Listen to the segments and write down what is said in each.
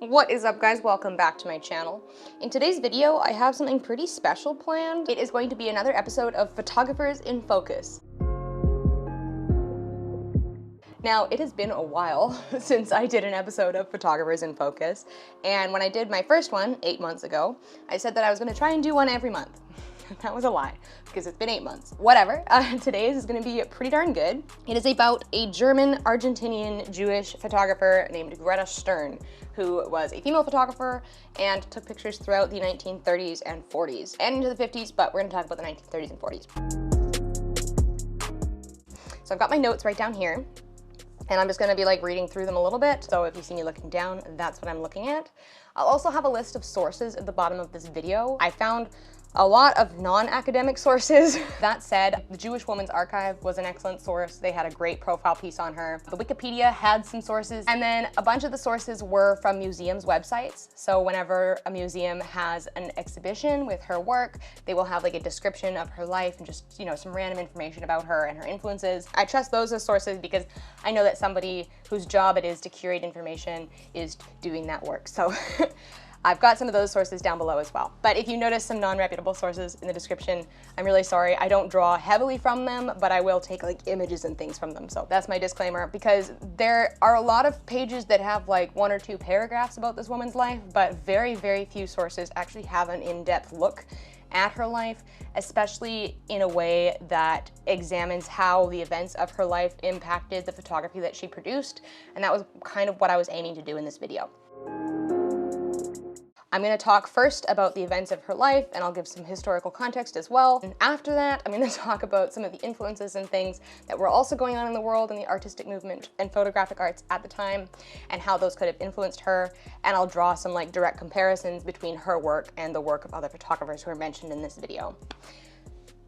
What is up, guys? Welcome back to my channel. In today's video, I have something pretty special planned. It is going to be another episode of Photographers in Focus. Now, it has been a while since I did an episode of Photographers in Focus, and when I did my first one 8 months ago, I said that I was going to try and do one every month. That was a lie, because it's been 8 months. Whatever, today's is gonna be pretty darn good. It is about a German, Argentinian, Jewish photographer named Grete Stern, who was a female photographer and took pictures throughout the 1930s and 40s, and into the 50s, but we're gonna talk about the 1930s and 40s. So I've got my notes right down here, and I'm just gonna be like reading through them a little bit. So if you see me looking down, that's what I'm looking at. I'll also have a list of sources at the bottom of this video. I found a lot of non-academic sources. That said, the Jewish Woman's Archive was an excellent source. They had a great profile piece on her. The Wikipedia had some sources, and then a bunch of the sources were from museums' websites. So whenever a museum has an exhibition with her work, they will have like a description of her life and just, you know, some random information about her and her influences. I trust those as sources because I know that somebody whose job it is to curate information is doing that work. So I've got some of those sources down below as well. But if you notice some non-reputable sources in the description, I'm really sorry. I don't draw heavily from them, but I will take like images and things from them. So that's my disclaimer, because there are a lot of pages that have like 1 or 2 paragraphs about this woman's life, but very, very few sources actually have an in-depth look at her life, especially in a way that examines how the events of her life impacted the photography that she produced. And that was kind of what I was aiming to do in this video. I'm going to talk first about the events of her life, and I'll give some historical context as well. And after that, I'm going to talk about some of the influences and things that were also going on in the world in the artistic movement and photographic arts at the time, and how those could have influenced her. And I'll draw some like direct comparisons between her work and the work of other photographers who are mentioned in this video.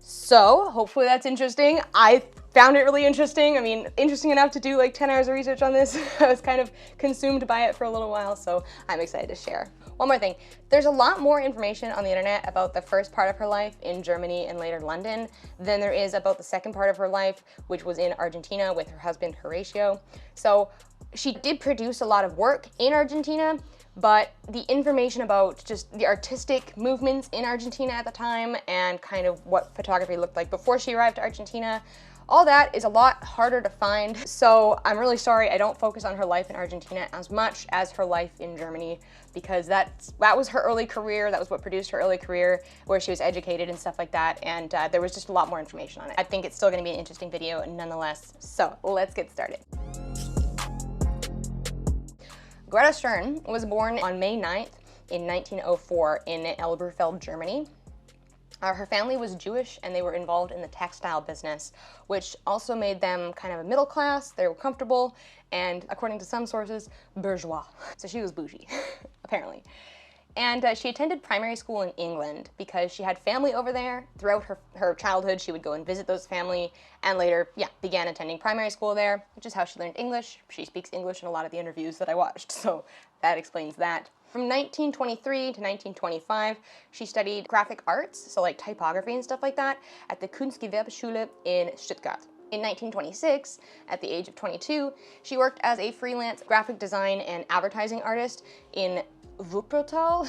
So hopefully that's interesting. I found it really interesting. I mean, interesting enough to do like 10 hours of research on this. I was kind of consumed by it for a little while, so I'm excited to share. One more thing, there's a lot more information on the internet about the first part of her life in Germany and later London than there is about the second part of her life, which was in Argentina with her husband Horacio. So she did produce a lot of work in Argentina, but the information about just the artistic movements in Argentina at the time and kind of what photography looked like before she arrived to Argentina, all that is a lot harder to find. So I'm really sorry I don't focus on her life in Argentina as much as her life in Germany, because that was her early career. That was what produced her early career, where she was educated and stuff like that. And there was just a lot more information on it. I think it's still gonna be an interesting video nonetheless. So let's get started. Grete Stern was born on May 9th in 1904 in Elberfeld, Germany. Her family was Jewish, and they were involved in the textile business, which also made them kind of a middle class. They were comfortable, and according to some sources, bourgeois. So she was bougie, apparently. And she attended primary school in England because she had family over there. Throughout her childhood, she would go and visit those family, and later, began attending primary school there, which is how she learned English. She speaks English in a lot of the interviews that I watched, so that explains that. From 1923 to 1925, she studied graphic arts, so like typography and stuff like that, at the Kunstgewerbeschule in Stuttgart. In 1926, at the age of 22, she worked as a freelance graphic design and advertising artist in Wuppertal,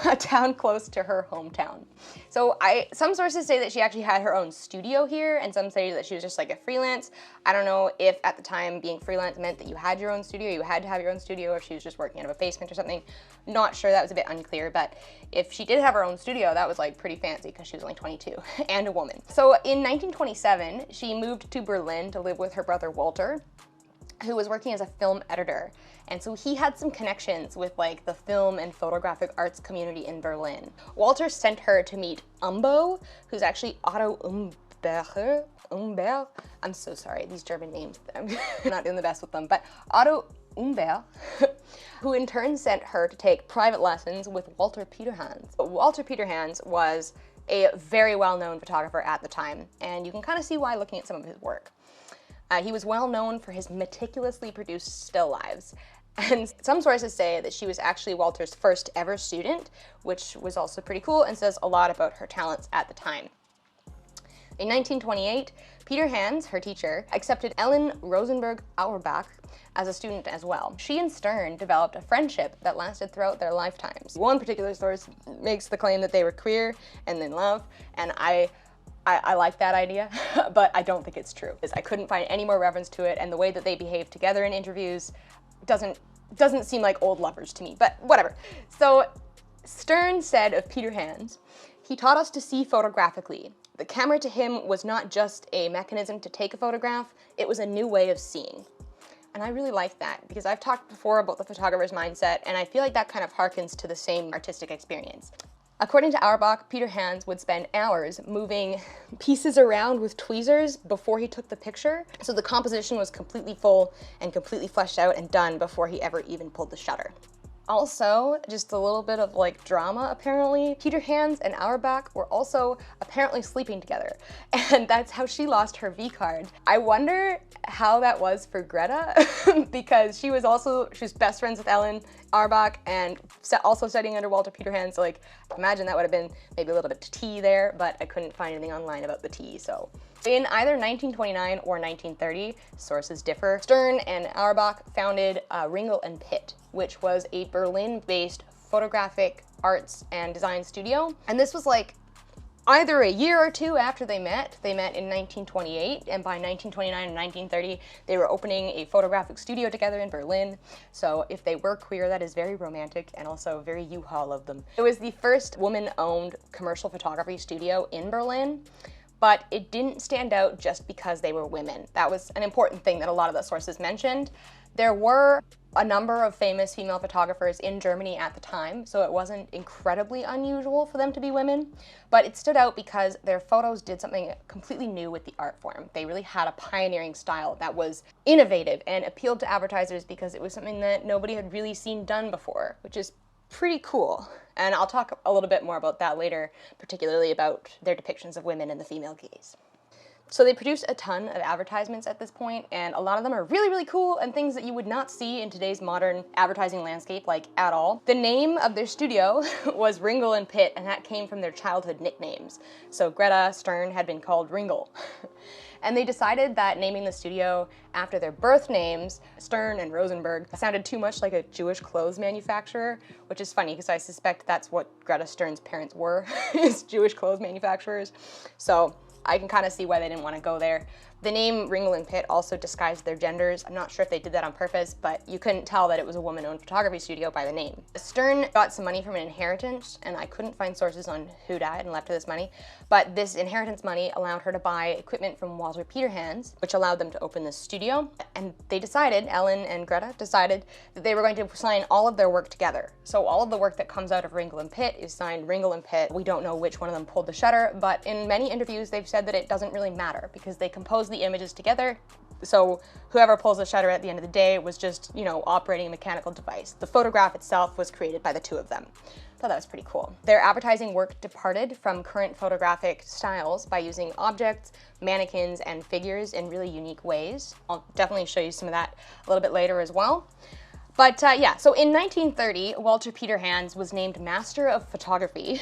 a town close to her hometown. So some sources say that she actually had her own studio here, and some say that she was just like a freelance. I don't know if at the time being freelance meant that you had your own studio, you had to have your own studio, or if she was just working out of a basement or something. Not sure, that was a bit unclear, but if she did have her own studio, that was like pretty fancy because she was only 22 and a woman. So in 1927, she moved to Berlin to live with her brother Walter, who was working as a film editor. And so he had some connections with like the film and photographic arts community in Berlin. Walter sent her to meet Umbo, who's actually Otto Umberg. I'm so sorry, these German names, I'm not doing the best with them, but Otto Umberg, who in turn sent her to take private lessons with Walter Peterhans. Walter Peterhans was a very well-known photographer at the time, and you can kind of see why looking at some of his work. He was well known for his meticulously produced still lives, and some sources say that she was actually Walter's first ever student, which was also pretty cool and says a lot about her talents at the time. In 1928, Peterhans, her teacher, accepted Ellen Auerbach as a student as well. She and Stern developed a friendship that lasted throughout their lifetimes. One particular source makes the claim that they were queer and in love, and I like that idea, but I don't think it's true. I couldn't find any more reference to it, and the way that they behave together in interviews doesn't seem like old lovers to me, but whatever. So Stern said of Peterhans, "He taught us to see photographically. The camera to him was not just a mechanism to take a photograph, it was a new way of seeing." And I really like that, because I've talked before about the photographer's mindset, and I feel like that kind of harkens to the same artistic experience. According to Auerbach, Peterhans would spend hours moving pieces around with tweezers before he took the picture, so the composition was completely full and completely fleshed out and done before he ever even pulled the shutter. Also, just a little bit of like drama apparently, Peterhans and Auerbach were also apparently sleeping together, and that's how she lost her V card. I wonder how that was for Grete, because she was best friends with Ellen Auerbach and also studying under Walter Peterhans, so like imagine that would have been maybe a little bit of tea there, but I couldn't find anything online about the tea, so. In either 1929 or 1930, sources differ, Stern and Auerbach founded Ringel and Pitt, which was a Berlin-based photographic arts and design studio. And this was like either a year or two after they met. They met in 1928, and by 1929 and 1930, they were opening a photographic studio together in Berlin. So if they were queer, that is very romantic and also very U-Haul of them. It was the first woman-owned commercial photography studio in Berlin, but it didn't stand out just because they were women. That was an important thing that a lot of the sources mentioned. There were a number of famous female photographers in Germany at the time, so it wasn't incredibly unusual for them to be women, but it stood out because their photos did something completely new with the art form. They really had a pioneering style that was innovative and appealed to advertisers because it was something that nobody had really seen done before, which is pretty cool. And I'll talk a little bit more about that later, particularly about their depictions of women and the female gaze. So they produced a ton of advertisements at this point, and a lot of them are really, really cool and things that you would not see in today's modern advertising landscape, like, at all. The name of their studio was Ringel and Pitt, and that came from their childhood nicknames. So Grete Stern had been called Ringel. And they decided that naming the studio after their birth names, Stern and Rosenberg, sounded too much like a Jewish clothes manufacturer, which is funny because I suspect that's what Grete Stern's parents were, is Jewish clothes manufacturers. So I can kind of see why they didn't want to go there. The name Ringel and Pitt also disguised their genders. I'm not sure if they did that on purpose, but you couldn't tell that it was a woman-owned photography studio by the name. Stern got some money from an inheritance, and I couldn't find sources on who died and left her this money, but this inheritance money allowed her to buy equipment from Walter Peterhans, which allowed them to open this studio. And they decided, Ellen and Grete decided, that they were going to sign all of their work together. So all of the work that comes out of Ringel and Pitt is signed Ringel and Pitt. We don't know which one of them pulled the shutter, but in many interviews they've said that it doesn't really matter because they composed the images together. So whoever pulls the shutter at the end of the day was just, you know, operating a mechanical device. The photograph itself was created by the two of them. I thought that was pretty cool. Their advertising work departed from current photographic styles by using objects, mannequins, and figures in really unique ways. I'll definitely show you some of that a little bit later as well. But yeah, so in 1930, Walter Peterhans was named Master of Photography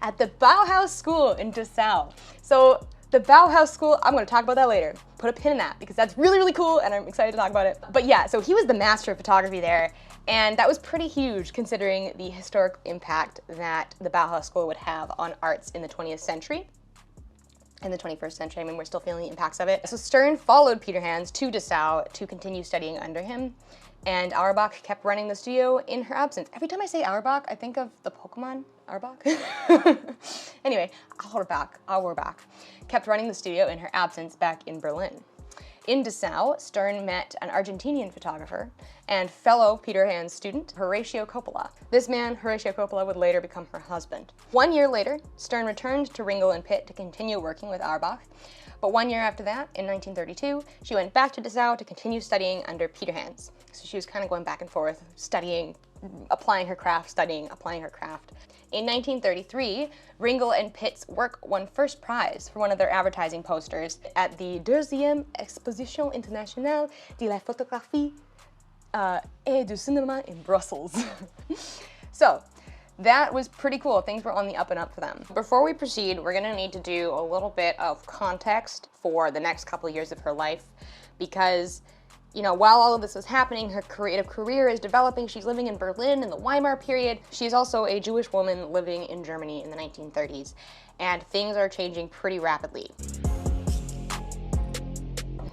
at the Bauhaus School in Dessau. So the Bauhaus School, I'm going to talk about that later. Put a pin in that because that's really, really cool and I'm excited to talk about it. But yeah, so he was the master of photography there, and that was pretty huge considering the historic impact that the Bauhaus School would have on arts in the 20th century. In the 21st century, I mean, we're still feeling the impacts of it. So Stern followed Peterhans to Dessau to continue studying under him, and Auerbach kept running the studio in her absence. Every time I say Auerbach, I think of the Pokemon Auerbach. Anyway, Auerbach kept running the studio in her absence back in Berlin. In Dessau, Stern met an Argentinian photographer and fellow Peterhans student, Horacio Coppola. This man, Horacio Coppola, would later become her husband. 1 year later, Stern returned to Ringel and Pitt to continue working with Auerbach. But 1 year after that, in 1932, she went back to Dessau to continue studying under Peterhans. So she was kind of going back and forth, studying, applying her craft, studying, applying her craft. In 1933, Ringel and Pitt's work won first prize for one of their advertising posters at the Deuxième Exposition Internationale de la Photographie et du Cinéma in Brussels. So, that was pretty cool. Things were on the up and up for them. Before we proceed, we're gonna need to do a little bit of context for the next couple of years of her life, because, you know, while all of this is happening, her creative career is developing. She's living in Berlin in the Weimar period. She's also a Jewish woman living in Germany in the 1930s, and things are changing pretty rapidly.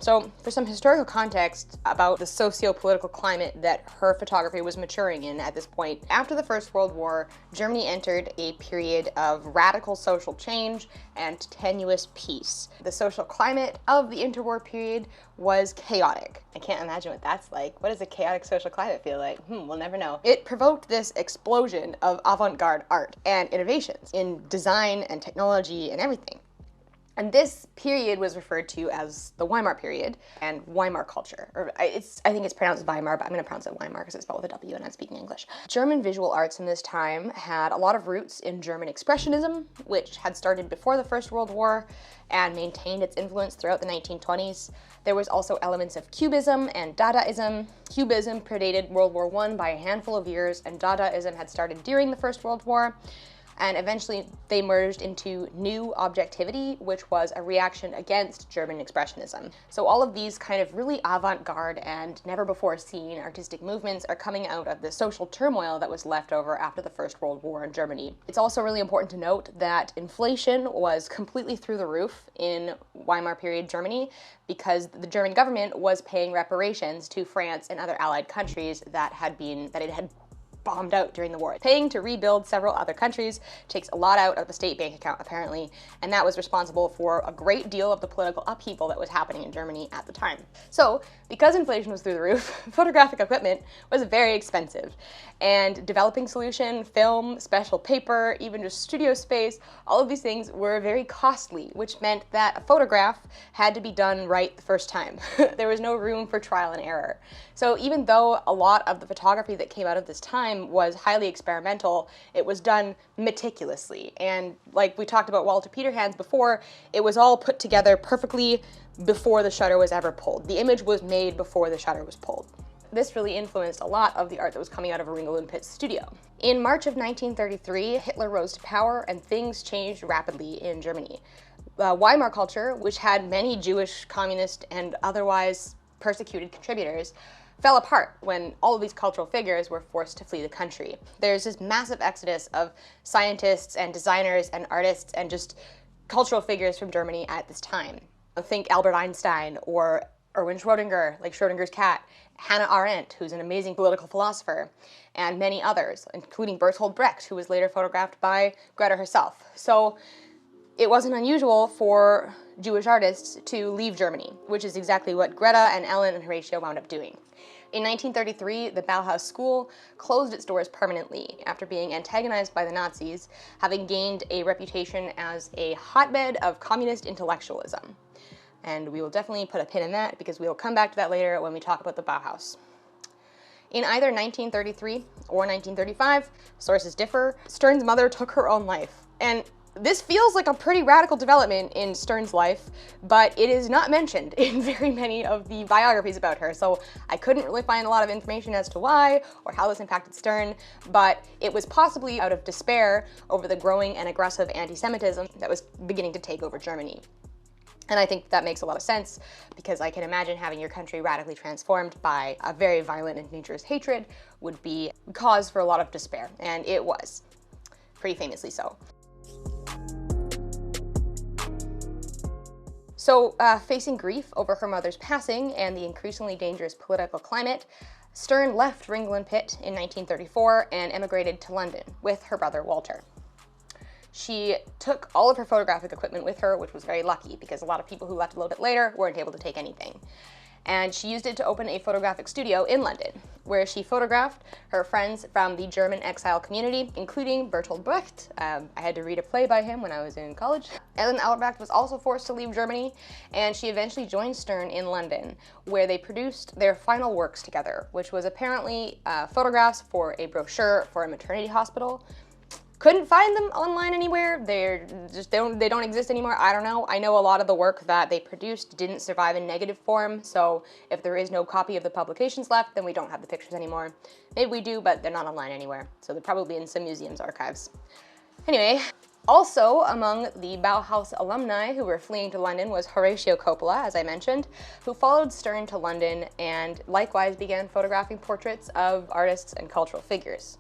So, for some historical context about the socio-political climate that her photography was maturing in at this point, after the First World War, Germany entered a period of radical social change and tenuous peace. The social climate of the interwar period was chaotic. I can't imagine what that's like. What does a chaotic social climate feel like? We'll never know. It provoked this explosion of avant-garde art and innovations in design and technology and everything. And this period was referred to as the Weimar period and Weimar culture. Or I think it's pronounced Weimar, but I'm going to pronounce it Weimar because it's spelled with a W and I'm speaking English. German visual arts in this time had a lot of roots in German Expressionism, which had started before the First World War and maintained its influence throughout the 1920s. There was also elements of Cubism and Dadaism. Cubism predated World War I by a handful of years, and Dadaism had started during the First World War. And eventually they merged into New Objectivity, which was a reaction against German Expressionism. So all of these kind of really avant-garde and never-before-seen artistic movements are coming out of the social turmoil that was left over after the First World War in Germany. It's also really important to note that inflation was completely through the roof in Weimar period Germany because the German government was paying reparations to France and other allied countries that it had bombed out during the war. Paying to rebuild several other countries takes a lot out of the state bank account, apparently, and that was responsible for a great deal of the political upheaval that was happening in Germany at the time. So, because inflation was through the roof, photographic equipment was very expensive, and developing solution, film, special paper, even just studio space, all of these things were very costly, which meant that a photograph had to be done right the first time. There was no room for trial and error. So even though a lot of the photography that came out of this time was highly experimental, it was done meticulously. And like we talked about Walter Peterhans before, it was all put together perfectly before the shutter was ever pulled. The image was made before the shutter was pulled. This really influenced a lot of the art that was coming out of Ringel and Pitt's studio. In March of 1933, Hitler rose to power and things changed rapidly in Germany. Weimar culture, which had many Jewish, communist, and otherwise persecuted contributors, fell apart when all of these cultural figures were forced to flee the country. There's this massive exodus of scientists and designers and artists and just cultural figures from Germany at this time. Think Albert Einstein or Erwin Schrödinger, like Schrödinger's cat, Hannah Arendt, who's an amazing political philosopher, and many others, including Bertolt Brecht, who was later photographed by Grete herself. So it wasn't unusual for Jewish artists to leave Germany, which is exactly what Grete and Ellen and Horacio wound up doing. In 1933, the Bauhaus School closed its doors permanently after being antagonized by the Nazis, having gained a reputation as a hotbed of communist intellectualism. And we will definitely put a pin in that because we will come back to that later when we talk about the Bauhaus. In either 1933 or 1935, sources differ, Stern's mother took her own life. And this feels like a pretty radical development in Stern's life, but it is not mentioned in very many of the biographies about her, so I couldn't really find a lot of information as to why or how this impacted Stern, but it was possibly out of despair over the growing and aggressive anti-Semitism that was beginning to take over Germany. And I think that makes a lot of sense because I can imagine having your country radically transformed by a very violent and dangerous hatred would be cause for a lot of despair, and it was, pretty famously so. So, facing grief over her mother's passing and the increasingly dangerous political climate, Stern left Ringel and Pitt in 1934 and emigrated to London with her brother Walter. She took all of her photographic equipment with her, which was very lucky because a lot of people who left a little bit later weren't able to take anything. And she used it to open a photographic studio in London, where she photographed her friends from the German exile community, including Bertolt Brecht. I had to read a play by him when I was in college. Ellen Auerbach was also forced to leave Germany, and she eventually joined Stern in London, where they produced their final works together, which was apparently photographs for a brochure for a maternity hospital. Couldn't find them online anywhere. They don't exist anymore. I don't know. I know a lot of the work that they produced didn't survive in negative form, so if there is no copy of the publications left, then we don't have the pictures anymore. Maybe we do, but they're not online anywhere, so they're probably in some museum's archives. Anyway, also among the Bauhaus alumni who were fleeing to London was Horacio Coppola, as I mentioned, who followed Stern to London and likewise began photographing portraits of artists and cultural figures.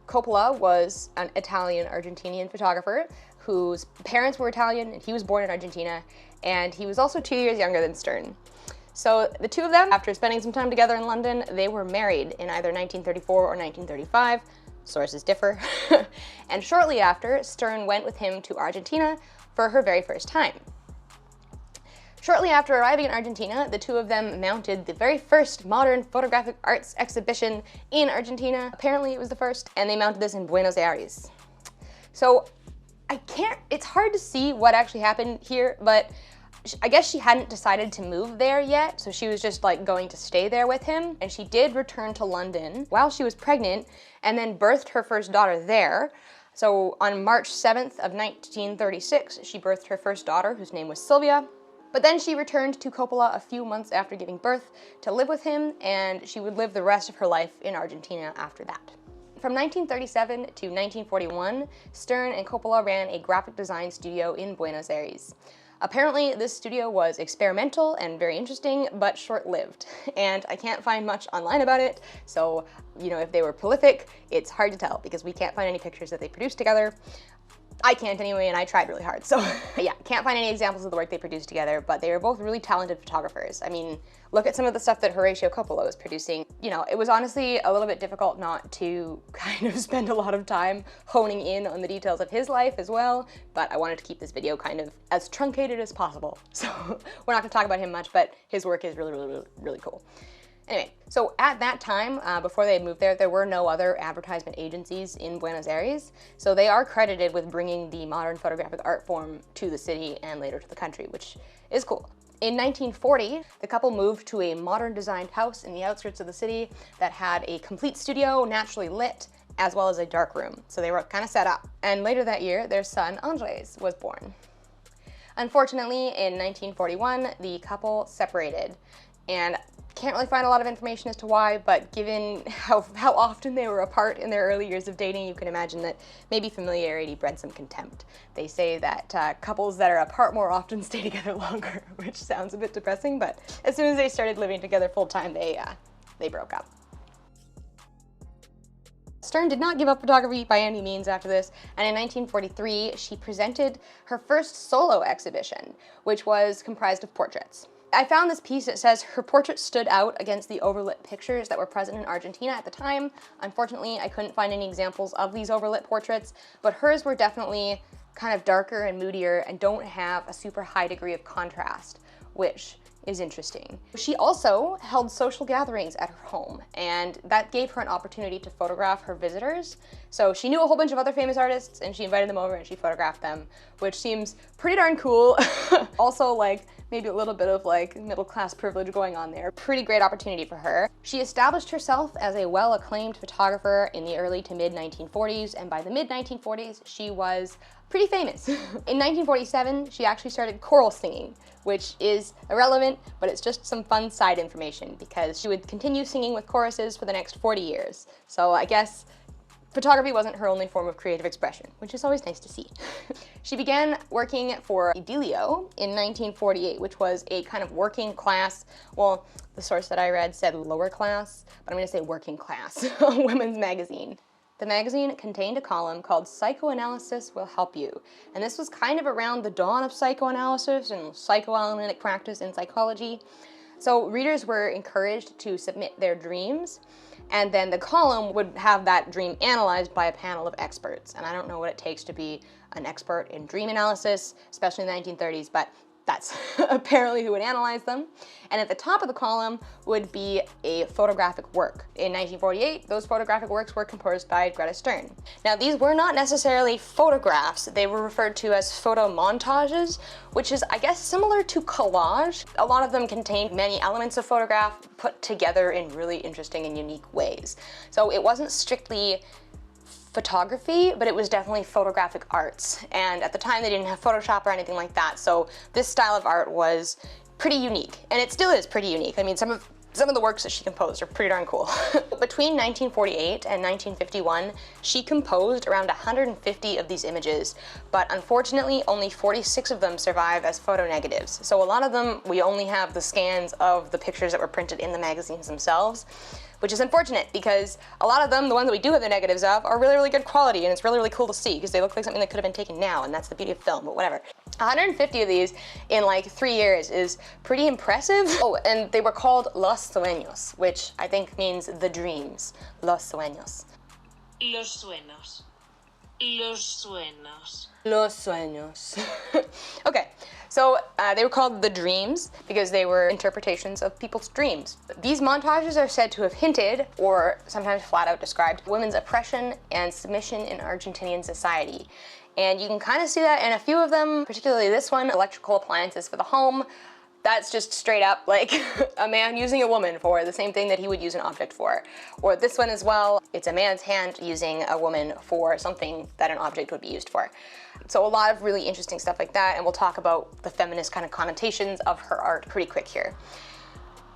Coppola was an Italian-Argentinian photographer whose parents were Italian, and he was born in Argentina, and he was also 2 years younger than Stern. So the two of them, after spending some time together in London, they were married in either 1934 or 1935. Sources differ. And shortly after, Stern went with him to Argentina for her very first time. Shortly after arriving in Argentina, the two of them mounted the very first modern photographic arts exhibition in Argentina. Apparently it was the first, and they mounted this in Buenos Aires. So it's hard to see what actually happened here, but I guess she hadn't decided to move there yet, so she was just like going to stay there with him. And she did return to London while she was pregnant and then birthed her first daughter there. So on March 7th of 1936, she birthed her first daughter, whose name was Sylvia. But then she returned to Coppola a few months after giving birth to live with him, and she would live the rest of her life in Argentina after that. From 1937 to 1941, Stern and Coppola ran a graphic design studio in Buenos Aires. Apparently, this studio was experimental and very interesting, but short-lived, and I can't find much online about it, so, you know, if they were prolific, it's hard to tell because we can't find any pictures that they produced together. I can't anyway, and I tried really hard, so yeah, can't find any examples of the work they produced together, but they were both really talented photographers. I mean, look at some of the stuff that Horacio Coppola was producing. You know, it was honestly a little bit difficult not to kind of spend a lot of time honing in on the details of his life as well, but I wanted to keep this video kind of as truncated as possible. So we're not gonna talk about him much, but his work is really cool. Anyway, so at that time, before they had moved there, there were no other advertisement agencies in Buenos Aires, so they are credited with bringing the modern photographic art form to the city and later to the country, which is cool. In 1940, the couple moved to a modern designed house in the outskirts of the city that had a complete studio, naturally lit, as well as a dark room, so they were kind of set up. And later that year, their son, Andres, was born. Unfortunately, in 1941, the couple separated, and can't really find a lot of information as to why, but given how often they were apart in their early years of dating, you can imagine that maybe familiarity bred some contempt. They say that couples that are apart more often stay together longer, which sounds a bit depressing, but as soon as they started living together full-time, they broke up. Stern did not give up photography by any means after this, and in 1943, she presented her first solo exhibition, which was comprised of portraits. I found this piece that says her portrait stood out against the overlit pictures that were present in Argentina at the time. Unfortunately, I couldn't find any examples of these overlit portraits, but hers were definitely kind of darker and moodier and don't have a super high degree of contrast, which is interesting. She also held social gatherings at her home, and that gave her an opportunity to photograph her visitors. So she knew a whole bunch of other famous artists, and she invited them over and she photographed them, which seems pretty darn cool. Also, like, maybe a little bit of like middle-class privilege going on there. Pretty great opportunity for her. She established herself as a well-acclaimed photographer in the early to mid-1940s, and by the mid-1940s, she was pretty famous. In 1947, she actually started choral singing, which is irrelevant, but it's just some fun side information because she would continue singing with choruses for the next 40 years. So I guess photography wasn't her only form of creative expression, which is always nice to see. She began working for Idilio in 1948, which was a kind of working class, well, the source that I read said lower class, but I'm gonna say working class, women's magazine. The magazine contained a column called Psychoanalysis Will Help You, and this was kind of around the dawn of psychoanalysis and psychoanalytic practice in psychology. So readers were encouraged to submit their dreams, and then the column would have that dream analyzed by a panel of experts. And I don't know what it takes to be an expert in dream analysis, especially in the 1930s, but that's apparently who would analyze them. And at the top of the column would be a photographic work. In 1948, those photographic works were composed by Grete Stern. Now, these were not necessarily photographs. They were referred to as photo montages, which is, I guess, similar to collage. A lot of them contained many elements of photograph put together in really interesting and unique ways. So it wasn't strictly photography, but it was definitely photographic arts. And at the time they didn't have Photoshop or anything like that, so this style of art was pretty unique, and it still is pretty unique. I mean, some of the works that she composed are pretty darn cool. Between 1948 and 1951, she composed around 150 of these images, but unfortunately only 46 of them survive as photo negatives. So a lot of them, we only have the scans of the pictures that were printed in the magazines themselves, which is unfortunate because a lot of them, the ones that we do have the negatives of, are really, really good quality, and it's really, really cool to see because they look like something that could have been taken now, and that's the beauty of film, but whatever. 150 of these in like 3 years is pretty impressive. Oh, and they were called Los Sueños, which I think means the dreams. Los Sueños. Los sueños. Los sueños. Los Sueños. Okay, so they were called the dreams because they were interpretations of people's dreams. These montages are said to have hinted, or sometimes flat out described, women's oppression and submission in Argentinian society. And you can kind of see that in a few of them, particularly this one, electrical appliances for the home. That's just straight up like a man using a woman for the same thing that he would use an object for. Or this one as well, it's a man's hand using a woman for something that an object would be used for. So a lot of really interesting stuff like that, and we'll talk about the feminist kind of connotations of her art pretty quick here.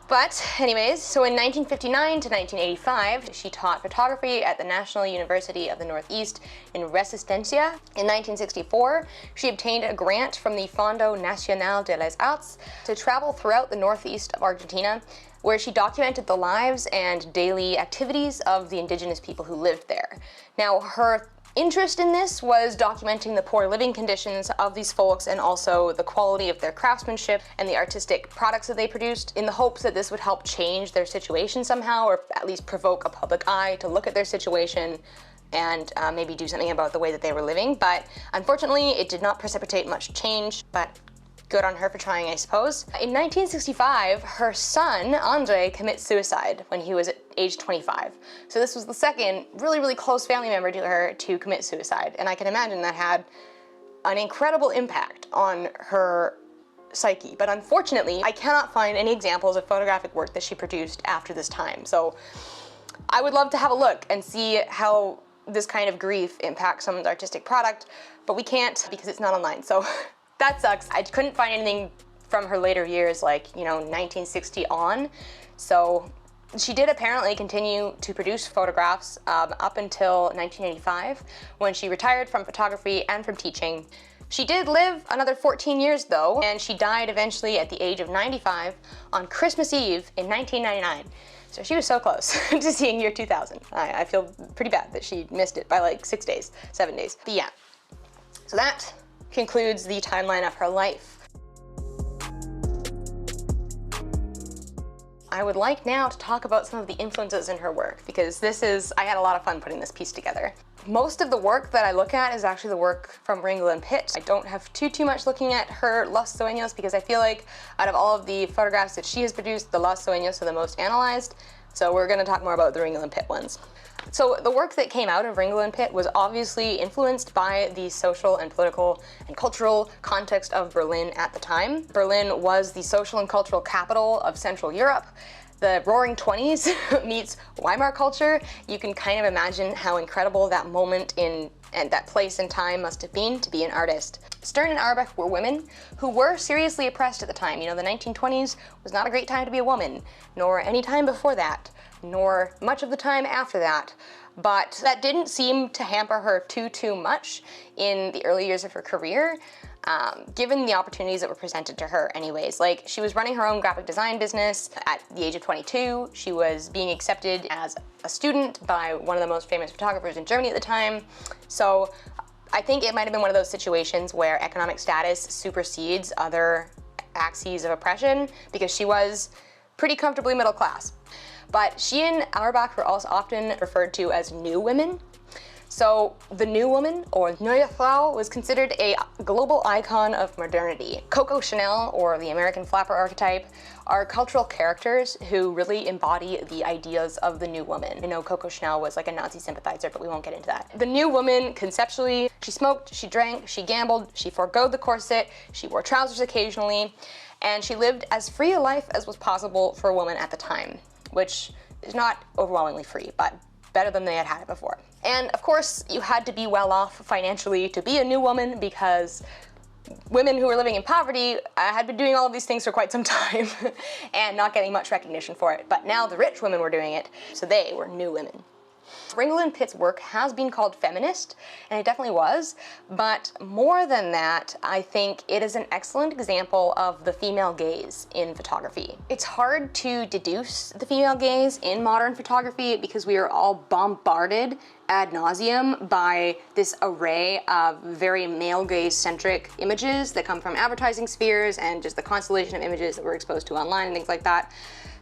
But anyways, so in 1959 to 1985, she taught photography at the National University of the Northeast in Resistencia. In 1964, she obtained a grant from the Fondo Nacional de las Artes to travel throughout the northeast of Argentina, where she documented the lives and daily activities of the indigenous people who lived there. Now, her interest in this was documenting the poor living conditions of these folks and also the quality of their craftsmanship and the artistic products that they produced, in the hopes that this would help change their situation somehow, or at least provoke a public eye to look at their situation and maybe do something about the way that they were living. But unfortunately, it did not precipitate much change, but good on her for trying, I suppose. In 1965, her son, Andre, commits suicide when he was at age 25. So this was the second really, really close family member to her to commit suicide. And I can imagine that had an incredible impact on her psyche. But unfortunately, I cannot find any examples of photographic work that she produced after this time. So I would love to have a look and see how this kind of grief impacts someone's artistic product, but we can't because it's not online. So that sucks. I couldn't find anything from her later years, like, 1960 on. So she did apparently continue to produce photographs up until 1985, when she retired from photography and from teaching. She did live another 14 years though, and she died eventually at the age of 95 on Christmas Eve in 1999. So she was so close to seeing year 2000. I feel pretty bad that she missed it by like 6 days, 7 days. But yeah, so that concludes the timeline of her life. I would like now to talk about some of the influences in her work, because I had a lot of fun putting this piece together. Most of the work that I look at is actually the work from Ringel and Pitt. I don't have too much looking at her Los Sueños, because I feel like out of all of the photographs that she has produced, the Los Sueños are the most analyzed. So we're going to talk more about the Ringel and Pitt ones. So the work that came out of Ringel and Pitt was obviously influenced by the social and political and cultural context of Berlin at the time. Berlin was the social and cultural capital of Central Europe. The Roaring 20s meets Weimar culture. You can kind of imagine how incredible that moment and that place and time must have been to be an artist. Stern and Auerbach were women who were seriously oppressed at the time. The 1920s was not a great time to be a woman, nor any time before that, nor much of the time after that. But that didn't seem to hamper her too much in the early years of her career, given the opportunities that were presented to her anyways. Like, she was running her own graphic design business at the age of 22. She was being accepted as a student by one of the most famous photographers in Germany at the time. So I think it might have been one of those situations where economic status supersedes other axes of oppression, because she was pretty comfortably middle class. But she and Auerbach were also often referred to as new women. So the new woman, or Neue Frau, was considered a global icon of modernity. Coco Chanel, or the American flapper archetype, are cultural characters who really embody the ideas of the new woman. Coco Chanel was like a Nazi sympathizer, but we won't get into that. The new woman, conceptually, she smoked, she drank, she gambled, she forgoed the corset, she wore trousers occasionally, and she lived as free a life as was possible for a woman at the time, which is not overwhelmingly free, but better than they had had it before. And of course, you had to be well off financially to be a new woman, because women who were living in poverty had been doing all of these things for quite some time and not getting much recognition for it. But now the rich women were doing it, so they were new women. Ringel and Pitt's work has been called feminist, and it definitely was, but more than that, I think it is an excellent example of the female gaze in photography. It's hard to deduce the female gaze in modern photography because we are all bombarded ad nauseum by this array of very male gaze-centric images that come from advertising spheres and just the constellation of images that we're exposed to online and things like that.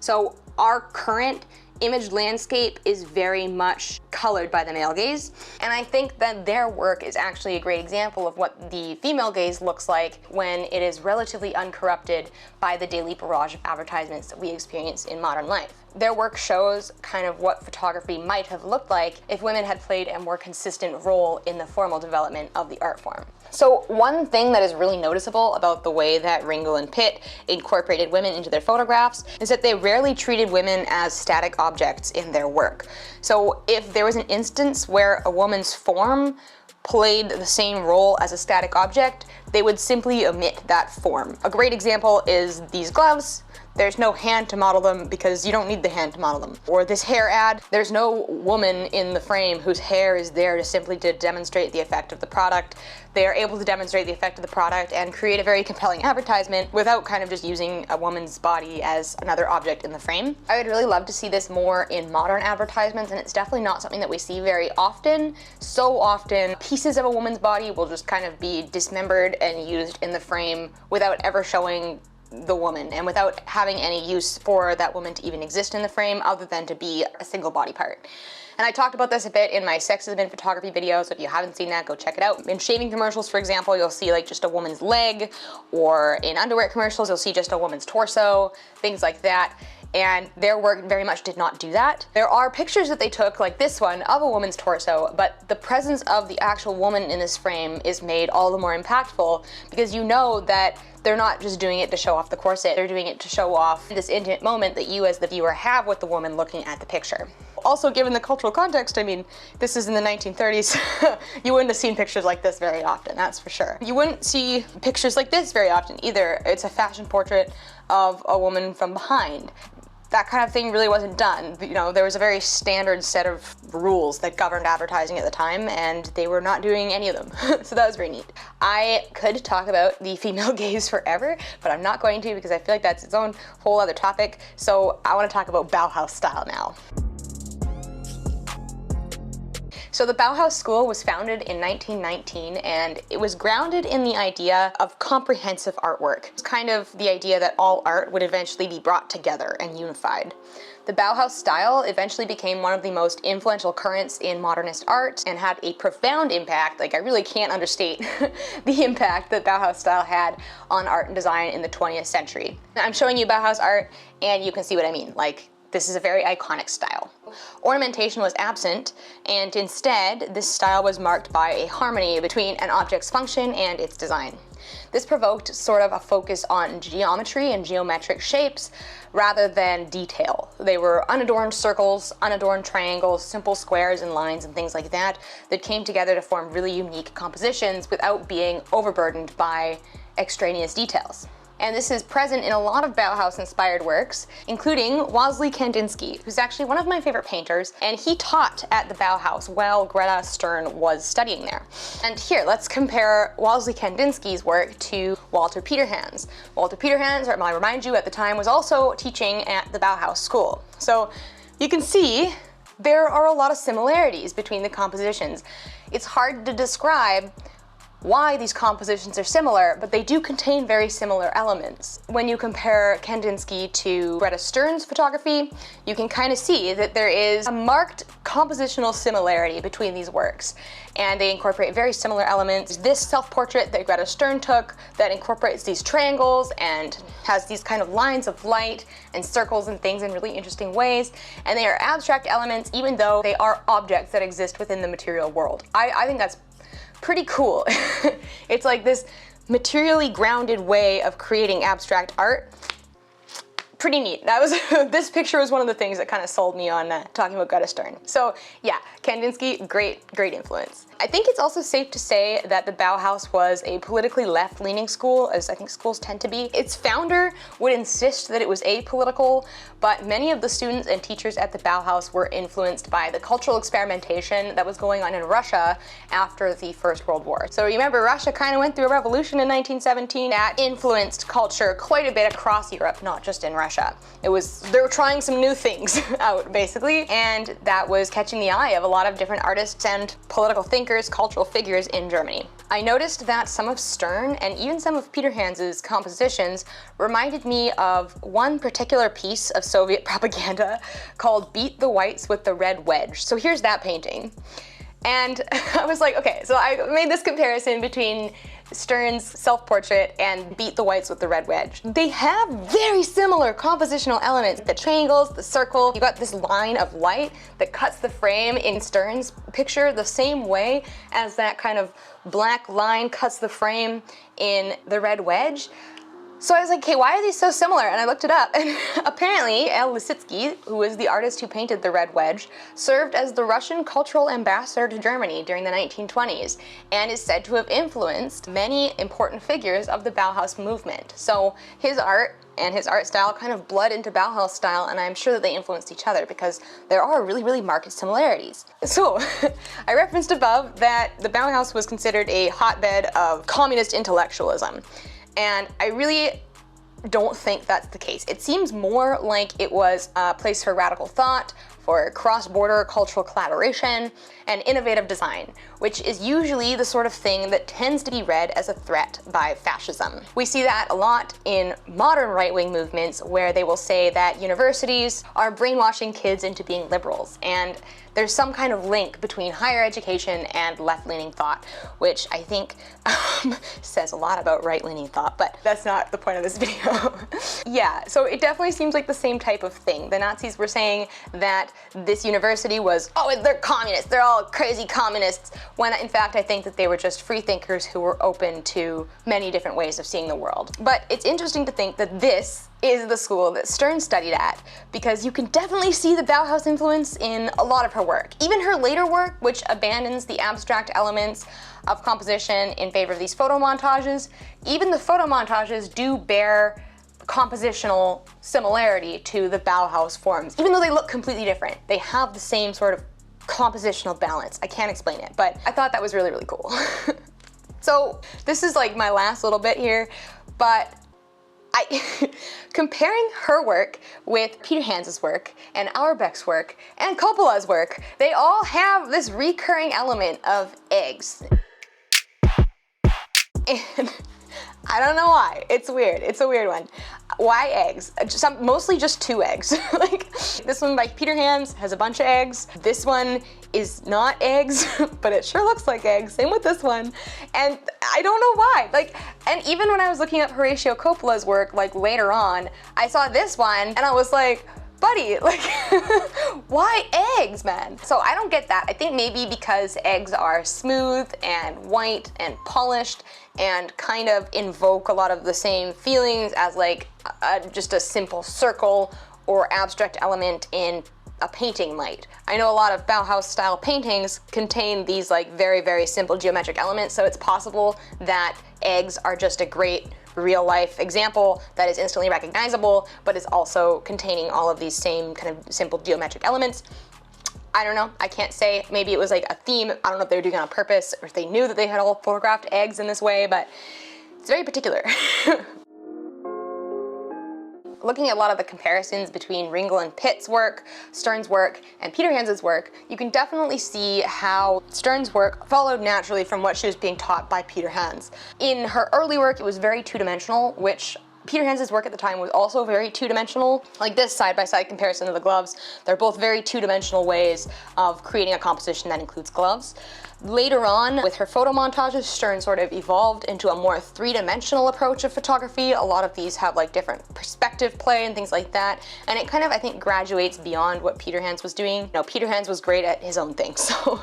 So our current image landscape is very much colored by the male gaze, and I think that their work is actually a great example of what the female gaze looks like when it is relatively uncorrupted by the daily barrage of advertisements that we experience in modern life. Their work shows kind of what photography might have looked like if women had played a more consistent role in the formal development of the art form. So one thing that is really noticeable about the way that Ringel and Pitt incorporated women into their photographs is that they rarely treated women as static objects in their work. So if there was an instance where a woman's form played the same role as a static object, they would simply omit that form. A great example is these gloves. There's no hand to model them because you don't need the hand to model them. Or this hair ad, there's no woman in the frame whose hair is there simply to demonstrate the effect of the product. They are able to demonstrate the effect of the product and create a very compelling advertisement without kind of just using a woman's body as another object in the frame. I would really love to see this more in modern advertisements, and it's definitely not something that we see very often. So often, pieces of a woman's body will just kind of be dismembered and used in the frame without ever showing the woman and without having any use for that woman to even exist in the frame other than to be a single body part. And I talked about this a bit in my sexism in photography video, so if you haven't seen that, go check it out. In shaving commercials, for example, you'll see like just a woman's leg, or in underwear commercials, you'll see just a woman's torso, things like that. And their work very much did not do that. There are pictures that they took, like this one, of a woman's torso, but the presence of the actual woman in this frame is made all the more impactful because you know that they're not just doing it to show off the corset, they're doing it to show off this intimate moment that you as the viewer have with the woman looking at the picture. Also, given the cultural context, I mean, this is in the 1930s, you wouldn't have seen pictures like this very often, that's for sure. You wouldn't see pictures like this very often either. It's a fashion portrait of a woman from behind. That kind of thing really wasn't done. You know, there was a very standard set of rules that governed advertising at the time, and they were not doing any of them. So that was very neat. I could talk about the female gaze forever, but I'm not going to because I feel like that's its own whole other topic. So I want to talk about Bauhaus style now. So the Bauhaus School was founded in 1919, and it was grounded in the idea of comprehensive artwork. It's kind of the idea that all art would eventually be brought together and unified. The Bauhaus style eventually became one of the most influential currents in modernist art and had a profound impact. Like, I really can't understate the impact that Bauhaus style had on art and design in the 20th century. I'm showing you Bauhaus art, and you can see what I mean. Like, this is a very iconic style. Ornamentation was absent, and instead, this style was marked by a harmony between an object's function and its design. This provoked sort of a focus on geometry and geometric shapes rather than detail. They were unadorned circles, unadorned triangles, simple squares and lines and things like that that came together to form really unique compositions without being overburdened by extraneous details. And this is present in a lot of Bauhaus-inspired works, including Wassily Kandinsky, who's actually one of my favorite painters, and he taught at the Bauhaus while Grete Stern was studying there. And here, let's compare Wassily Kandinsky's work to Walter Peterhans. Walter Peterhans, I remind you, at the time was also teaching at the Bauhaus School. So you can see there are a lot of similarities between the compositions. It's hard to describe why these compositions are similar, but they do contain very similar elements. When you compare Kandinsky to Grete Stern's photography, you can kind of see that there is a marked compositional similarity between these works, and they incorporate very similar elements. This self-portrait that Grete Stern took that incorporates these triangles and has these kind of lines of light and circles and things in really interesting ways, and they are abstract elements even though they are objects that exist within the material world. I think that's pretty cool. It's like this materially grounded way of creating abstract art. pretty neat. That was this picture was one of the things that kind of sold me on talking about Grete Stern. So yeah, Kandinsky, great influence. I think it's also safe to say that the Bauhaus was a politically left-leaning school, as I think schools tend to be. Its founder would insist that it was apolitical, but many of the students and teachers at the Bauhaus were influenced by the cultural experimentation that was going on in Russia after the First World War. So remember, Russia kind of went through a revolution in 1917 that influenced culture quite a bit across Europe, not just in Russia. They were trying some new things out, basically, and that was catching the eye of a lot of different artists and political thinkers, cultural figures in Germany. I noticed that some of Stern and even some of Peterhans's compositions reminded me of one particular piece of Soviet propaganda called Beat the Whites with the Red Wedge. So here's that painting. And I was like, okay, so I made this comparison between Stern's self-portrait and Beat the Whites with the Red Wedge. They have very similar compositional elements. The triangles, the circle, you got this line of light that cuts the frame in Stern's picture the same way as that kind of black line cuts the frame in the Red Wedge. So I was like, okay, why are these so similar? And I looked it up, and apparently El Lissitzky, who was the artist who painted the Red Wedge, served as the Russian cultural ambassador to Germany during the 1920s, and is said to have influenced many important figures of the Bauhaus movement. So his art and his art style kind of bled into Bauhaus style, and I'm sure that they influenced each other because there are really marked similarities. So I referenced above that the Bauhaus was considered a hotbed of communist intellectualism. And I really don't think that's the case. It seems more like it was a place for radical thought, for cross-border cultural collaboration, and innovative design, which is usually the sort of thing that tends to be read as a threat by fascism. We see that a lot in modern right-wing movements where they will say that universities are brainwashing kids into being liberals, and there's some kind of link between higher education and left-leaning thought, which I think says a lot about right-leaning thought, but that's not the point of this video. Yeah, so it definitely seems like the same type of thing. The Nazis were saying that this university was, oh, they're communists, they're all crazy communists, when in fact I think that they were just free thinkers who were open to many different ways of seeing the world. But it's interesting to think that this is the school that Stern studied at, because you can definitely see the Bauhaus influence in a lot of her work. Even her later work, which abandons the abstract elements of composition in favor of these photo montages, even the photo montages do bear compositional similarity to the Bauhaus forms. Even though they look completely different, they have the same sort of compositional balance. I can't explain it, but I thought that was really cool. So this is like my last little bit here, but comparing her work with Peterhans's work and Auerbach's work and Coppola's work, they all have this recurring element of eggs. And I don't know why. It's weird. It's a weird one. Why eggs? Mostly just 2 eggs. Like this one by Peterhans has a bunch of eggs. This one is not eggs, but it sure looks like eggs. Same with this one. And I don't know why. Like, and even when I was looking up Horacio Coppola's work, like later on, I saw this one and I was like, buddy, like, why eggs, man? So I don't get that. I think maybe because eggs are smooth and white and polished and kind of invoke a lot of the same feelings as like just a simple circle or abstract element in a painting might. I know a lot of Bauhaus style paintings contain these like very simple geometric elements, so it's possible that eggs are just a great real life example that is instantly recognizable, but is also containing all of these same kind of simple geometric elements. I don't know, I can't say. Maybe it was like a theme. I don't know if they were doing it on purpose or if they knew that they had all photographed eggs in this way, but it's very particular. Looking at a lot of the comparisons between Ringel and Pitt's work, Stern's work, and Peterhans's work, you can definitely see how Stern's work followed naturally from what she was being taught by Peterhans. In her early work, it was very two-dimensional, which Peterhans's work at the time was also very two-dimensional. Like this side-by-side comparison of the gloves, they're both very two-dimensional ways of creating a composition that includes gloves. Later on, with her photo montages, Stern sort of evolved into a more three-dimensional approach of photography. A lot of these have like different perspective play and things like that, and it kind of, I think, graduates beyond what Peterhans was doing. You know, Peterhans was great at his own thing, so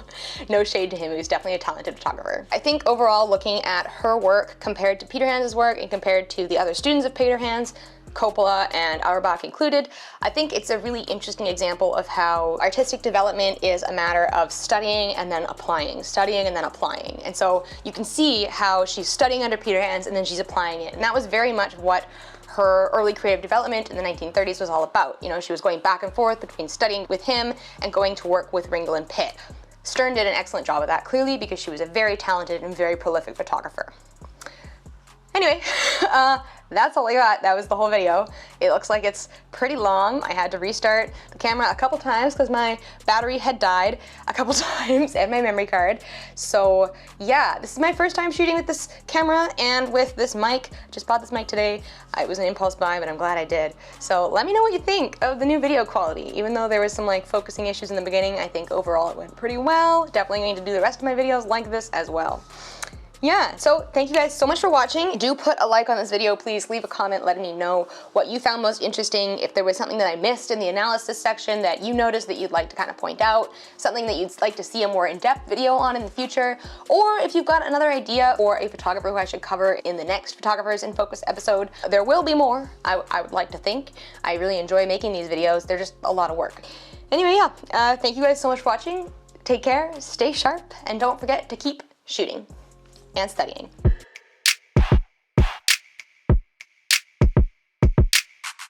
no shade to him. He was definitely a talented photographer. I think overall, looking at her work compared to Peterhans's work and compared to the other students of Peterhans, Coppola and Auerbach included. I think it's a really interesting example of how artistic development is a matter of studying and then applying, studying and then applying. And so you can see how she's studying under Peterhans and then she's applying it. And that was very much what her early creative development in the 1930s was all about. You know, she was going back and forth between studying with him and going to work with Ringel and Pitt. Stern did an excellent job of that, clearly, because she was a very talented and very prolific photographer. Anyway, that's all I got. That was the whole video. It looks like it's pretty long. I had to restart the camera a couple times because my battery had died a couple times and my memory card. So yeah, this is my first time shooting with this camera and with this mic. Just bought this mic today. It was an impulse buy, but I'm glad I did. So let me know what you think of the new video quality. Even though there was some like focusing issues in the beginning, I think overall it went pretty well. Definitely going to do the rest of my videos like this as well. Yeah, so thank you guys so much for watching. Do put a like on this video, please. Leave a comment letting me know what you found most interesting, if there was something that I missed in the analysis section that you noticed that you'd like to kind of point out, something that you'd like to see a more in-depth video on in the future, or if you've got another idea for a photographer who I should cover in the next Photographers in Focus episode. There will be more, I would like to think. I really enjoy making these videos. They're just a lot of work. Anyway, yeah, thank you guys so much for watching. Take care, stay sharp, and don't forget to keep shooting and studying.